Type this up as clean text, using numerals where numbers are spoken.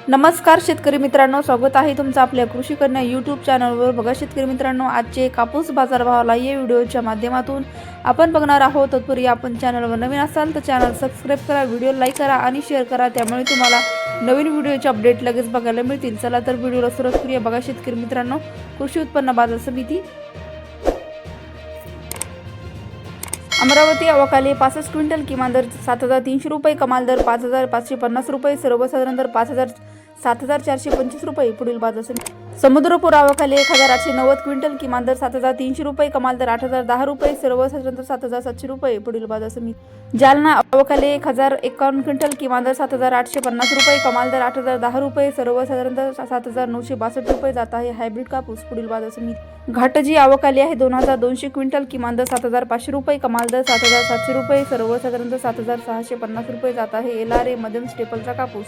नमस्कार शेतकरी मित्रांनो, स्वागत आहे तुमचं आपल्या कृषी कन्या यूट्यूब चॅनलवर। बघा शेतकरी मित्रांनो, आजचे कापूस बाजारभावाला या व्हिडिओच्या माध्यमातून आपण बघणार आहोत। तत्पूर्वी आपण चॅनलवर नवीन असाल तर चॅनल सबस्क्राइब करा, व्हिडिओ लाईक करा आणि शेअर करा, त्यामुळे तुम्हाला नवीन व्हिडिओचे अपडेट लगेच बघायला मिळतील। चला तर व्हिडिओला सुरुवात करूया। बघा शेतकरी मित्रांनो, कृषी उत्पन्न बाजार समिती अमरावती अवकाली 65 क्विंटल, किमान दर 7300 रुपये, कमाल दर 5550 रुपये, सर्वसाधारण दर 7425 रुपये। पुढील बाजार समिती समुद्रपूर अवकाली 1890 क्विंटल, किमान दर 7300 रुपये, कमाल दर 8010 रुपये, सर्वसाधारण दर 7700 रुपये। पुढील बाजार समिती जालना अवकाली 1051 क्विंटल, किमान दर 7850 रुपये, कमाल दर 8010 रुपये, सर्वसाधारण दर 7962 रुपये जात आहे हायब्रिड कापूस। पुढील बाजार समिती घाटजी अवकाली आहे 2200 क्विंटल, किमान दर 7500 रुपये, कमाल दर 7700 रुपये, सर्वसाधारण दर 7650 रुपये जात आहे LRA मध्यम स्टेपलचा कापूस।